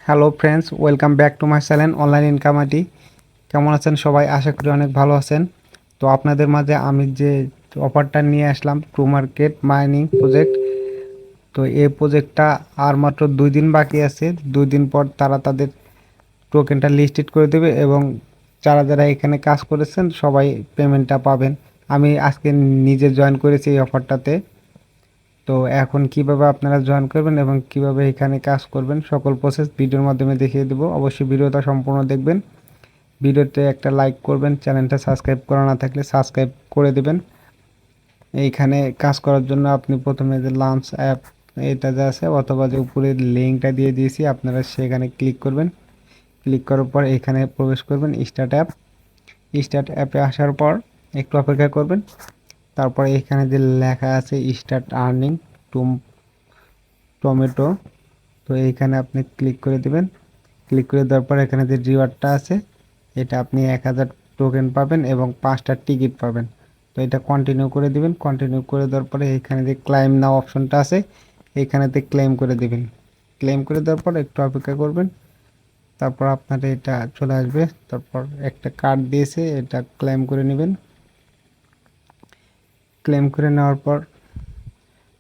Hello friends, welcome back to my channel online income ID. কেমন আছেন সবাই? আশা করি অনেক ভালো আছেন। তো আপনাদের মাঝে আমি যে অফারটা নিয়ে আসলাম, ট্রু মার্কেট মাইনিং প্রজেক্ট। তো এই প্রজেক্টটা আর মাত্র 2 দিন বাকি আছে। 2 দিন পর তারা তাদের টোকেনটা লিস্টেড করে দেবে এবং যারা যারা এখানে কাজ করেছেন সবাই পেমেন্টটা পাবেন। আমি আজকে নিজে জয়েন করেছি এই অফারটাতে। তো এখন কিভাবে আপনারা জয়েন করবেন এবং কিভাবে এখানে কাজ করবেন সকল প্রসেস ভিডিওর মাধ্যমে দেখিয়ে দেবো। অবশ্যই ভিডিওটা সম্পূর্ণ দেখবেন। ভিডিওতে একটা লাইক করবেন, চ্যানেলটা সাবস্ক্রাইব করা না থাকলে সাবস্ক্রাইব করে দেবেন। এইখানে কাজ করার জন্য আপনি প্রথমে যে লঞ্চ অ্যাপ এটা যা আছে অথবা যে উপরে লিঙ্কটা দিয়ে দিয়েছি আপনারা সেখানে ক্লিক করবেন। ক্লিক করার পর এখানে প্রবেশ করবেন স্টার্ট অ্যাপে আসার পর একটু অপেক্ষা করবেন। তারপরে এখানে যে লেখা আছে স্টার্ট আর্নিং টমেটো, তো এইখানে আপনি ক্লিক করে দিবেন। ক্লিক করে দেওয়ার পর এখানে যে রিওয়ার্ডটা আছে এটা আপনি 1000 টোকেন পাবেন এবং 5টা টিকিট পাবেন। তো এটা কন্টিনিউ করে দিবেন। কন্টিনিউ করে দেওয়ার পরে এখানে যে ক্লাইম নাও অপশনটা আছে এইখানেতে ক্লেম করে দিবেন। ক্লেম করে দেওয়ার পর একটু অপেক্ষা করবেন। তারপর আপনার এটা চলে আসবে। তারপর একটা কার্ড দিয়েছে, এটা ক্লেম করে নেবেন। ক্লেম করে নেওয়ার পর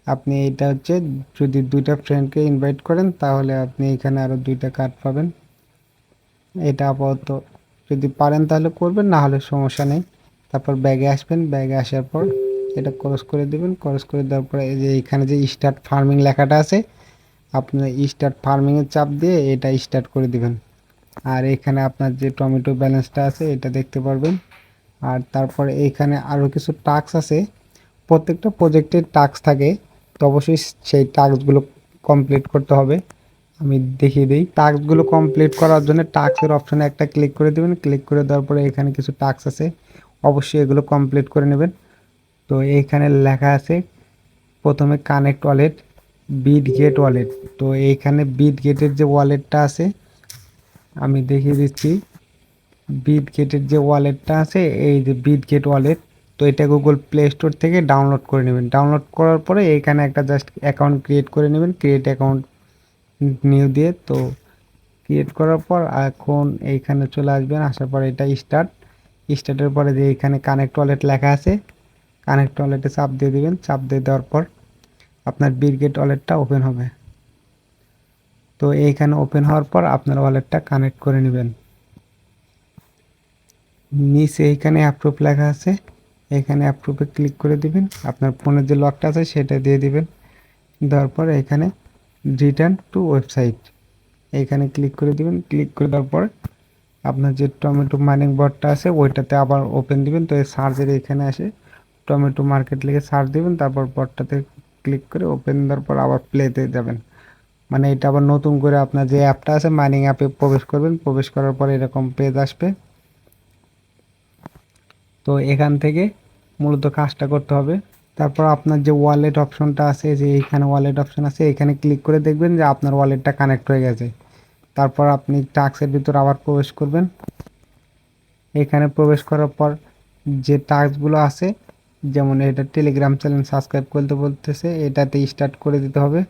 আপনি এটা হচ্ছে যদি 2টা ফ্রেন্ডকে ইনভাইট করেন তাহলে আপনি এখানে আরও 2টা কার্ড পাবেন। এটা আপাতত যদি পারেন তাহলে করবেন, না হলে সমস্যা নেই। তারপর ব্যাগে আসবেন। ব্যাগে আসার পর এটা ক্রস করে দেবেন। ক্রস করে দেওয়ার পরে এই যে এখানে যে স্টার্ট ফার্মিং লেখাটা আছে আপনি স্টার্ট ফার্মিংয়ে চাপ দিয়ে এটা স্টার্ট করে দিবেন। আর এখানে আপনার যে টমেটো ব্যালেন্সটা আছে এটা দেখতে পারবেন। আর তারপরে এইখানে আরও কিছু টাস্ক আছে। প্রত্যেকটা প্রজেক্টের টাস্ক থাকে, তো অবশ্যই সেই টাস্কগুলো কমপ্লিট করতে হবে। আমি দেখিয়ে দিই। টাস্কগুলো কমপ্লিট করার জন্য টাস্কের অপশানে একটা ক্লিক করে দেবেন। ক্লিক করে দেওয়ার পরে এখানে কিছু টাস্ক আছে, অবশ্যই এগুলো কমপ্লিট করে নেবেন। তো এইখানে লেখা আছে প্রথমে connect wallet, Bitget wallet. তো এইখানে বিট গেটের যে ওয়ালেটটা আছে আমি দেখিয়ে দিচ্ছি। বিট গেটের যে ওয়ালেটটা আছে এই যে বিট গেট ওয়ালেট, তো এটা গুগল প্লে স্টোর থেকে ডাউনলোড করে নেবেন। ডাউনলোড করার পরে এইখানে একটা জাস্ট অ্যাকাউন্ট ক্রিয়েট করে নেবেন, ক্রিয়েট অ্যাকাউন্ট নিউ দিয়ে। তো ক্রিয়েট করার পর এখন এইখানে চলে আসবেন। আসার পর এটা স্টার্টের পরে যে এইখানে কানেক্ট ওয়ালেট লেখা আছে কানেক্ট ওয়ালেটে চাপ দিয়ে দিবেন। চাপ দিয়ে দেওয়ার পর আপনার বিটগেট ওয়ালেটটা ওপেন হবে। তো এইখানে ওপেন হওয়ার পর আপনার ওয়ালেটটা কানেক্ট করে নেবেন। নিচে এইখানে অ্যাপ্রুভ লেখা আছে, এখানে অ্যাপ্রুভে ক্লিক করে দিবেন। আপনার ফোনের যে লকটা আছে সেটা দিয়ে দিবেন। দেওয়ার পর এখানে রিটার্ন টু ওয়েবসাইট এইখানে ক্লিক করে দিবেন। ক্লিক করে দেওয়ার পর আপনার যে টমেটো মাইনিং বটটা আছে ওইটাতে আবার ওপেন দিবেন। তো এই সার্চের এখানে আসে টমেটো মার্কেট লিখে সার্চ দিবেন। তারপর বটটাতে ক্লিক করে ওপেন দেওয়ার পর আবার প্লেতে যাবেন। মানে এটা আবার নতুন করে আপনার যে অ্যাপটা আছে মাইনিং অ্যাপে প্রবেশ করবেন। প্রবেশ করার পর এরকম পেজ আসবে। তো এখান থেকে মূলত কাজটা করতে হবে। তারপর আপনার যে ওয়ালেট অপশনটা আছে, যে এইখানে ওয়ালেট অপশন আছে এখানে ক্লিক করে দেখবেন যে আপনার ওয়ালেটটা কানেক্ট হয়ে গেছে। তারপর আপনি টাস্কের ভিতর আবার প্রবেশ করবেন। এখানে প্রবেশ করার পর যে টাস্কগুলো আছে যেমন এটা টেলিগ্রাম চ্যানেল সাবস্ক্রাইব করতে বলতেছে, এটাতে স্টার্ট করে দিতে হবে।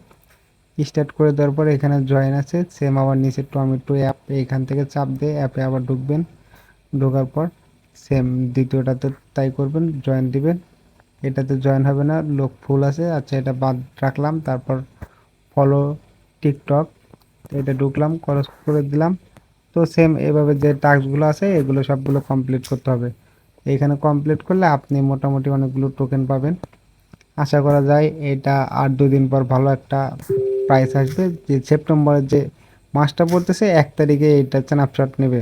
স্টার্ট করে দেওয়ার পর এখানে জয়েন আছে, সেম আবার নিচে টমেটো অ্যাপ, এইখান থেকে চাপ দিয়ে অ্যাপে আবার ঢুকবেন। ঢোকার পর সেম দ্বিতীয়টাতে তাই করবেন, জয়েন দিবেন। এটাতে জয়েন হবে না, লোক ফুল আছে, আচ্ছা এটা বাদ রাখলাম। তারপর ফলো টিকটক, এটা ঢুকলাম, খরচ করে দিলাম। তো সেম এভাবে যে টাস্কগুলো আছে এগুলো সবগুলো কমপ্লিট করতে হবে। এইখানে কমপ্লিট করলে আপনি মোটামুটি অনেকগুলো টোকেন পাবেন। আশা করা যায় এটা আর 2 দিন পর ভালো একটা প্রাইস আসবে। যে সেপ্টেম্বরের যে মাসটা পড়তেছে 1 তারিখে এটা স্ন্যাপশট নেবে।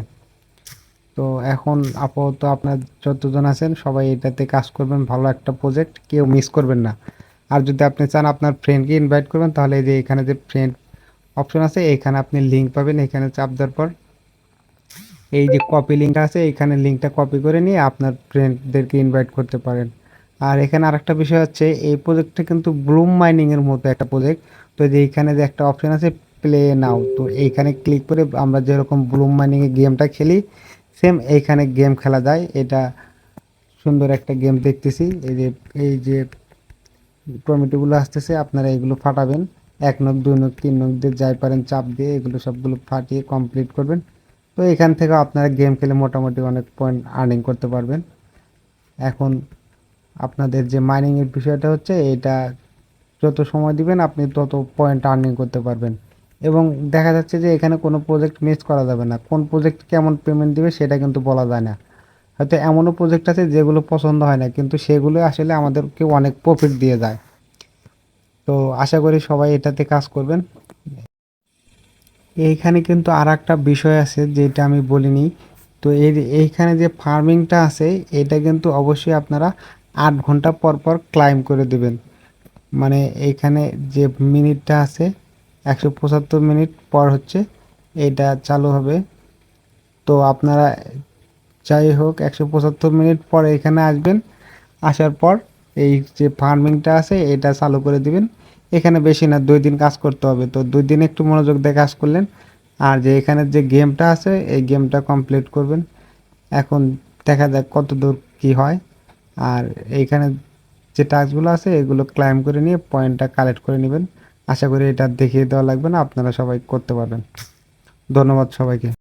তো এখন আপাতত আপনার যতজন আছেন সবাই এটাতে কাজ করবেন, ভালো একটা প্রজেক্ট, কেউ মিস করবেন না। আর যদি আপনি চান আপনার ফ্রেন্ডকে ইনভাইট করবেন তাহলে এই যে এখানে যে ফ্রেন্ড অপশন আছে এখানে আপনি লিঙ্ক পাবেন। এখানে চাপ দেওয়ার পর এই যে কপি লিঙ্কটা আছে এখানে লিঙ্কটা কপি করে নিয়ে আপনার ফ্রেন্ডদেরকে ইনভাইট করতে পারেন। আর এখানে আরেকটা বিষয় হচ্ছে এই প্রজেক্টটা কিন্তু ব্লুম মাইনিং এর মতো একটা প্রজেক্ট। তো যে এইখানে যে একটা অপশন আছে প্লে নাও, তো এইখানে ক্লিক করে আমরা যেরকম ব্লুম মাইনিং এর গেমটা খেলি সেম এইখানে গেম খেলা যায়। এটা সুন্দর একটা গেম দেখতেছি। এই যে টমেটোগুলো আসতেছে আপনারা এগুলো ফাটাবেন। 1 নক 2 নক 3 নক দিয়ে যাই পারেন চাপ দিয়ে এগুলো সবগুলো ফাটিয়ে কমপ্লিট করবেন। তো এখান থেকে আপনারা গেম খেলে মোটামুটি অনেক পয়েন্ট আর্নিং করতে পারবেন। এখন আপনাদের যে মাইনিংয়ের বিষয়টা হচ্ছে এটা যত সময় দিবেন আপনি তত পয়েন্ট আর্নিং করতে পারবেন। এবং দেখা যাচ্ছে যে এখানে কোনো প্রজেক্ট মিস করা যাবে না, কোন প্রজেক্ট কেমন পেমেন্ট দিবে সেটা কিন্তু বলা যায় না। হয়তো এমনও প্রজেক্ট আছে যেগুলো পছন্দ হয় না, কিন্তু সেগুলো আসলে আমাদেরকে অনেক প্রফিট দিয়ে যায়। তো আশা করি সবাই এটাতে কাজ করবেন। এইখানে কিন্তু আর একটা বিষয় আছে যেটা আমি বলিনি। তো এইখানে যে ফার্মিংটা আছে এটা কিন্তু অবশ্যই আপনারা 8 ঘন্টা পর পর ক্লাইম করে দেবেন। মানে এইখানে যে মিনিটটা আছে 175 মিনিট পর হচ্ছে এটা চালু হবে। তো আপনারা যাই হোক 175 মিনিট পর এখানে আসবেন, আসার পর এই যে ফার্মিংটা আছে এটা চালু করে দিবেন। এখানে বেশি না 2 দিন কাজ করতে হবে, তো 2 দিন একটু মনোযোগ দিয়ে কাজ করলেন। আর যে এখানে যে গেমটা আছে এই গেমটা কমপ্লিট করবেন। এখন দেখা যাক কত দূর কী হয়। আর এইখানে যে টাস্কগুলো আছে এগুলো ক্লাইম করে নিয়ে পয়েন্টটা কালেক্ট করে নেবেন। আশা করি এটা দেখিয়ে দেওয়া লাগবে না, আপনারা সবাই করতে পারবেন। ধন্যবাদ সবাইকে।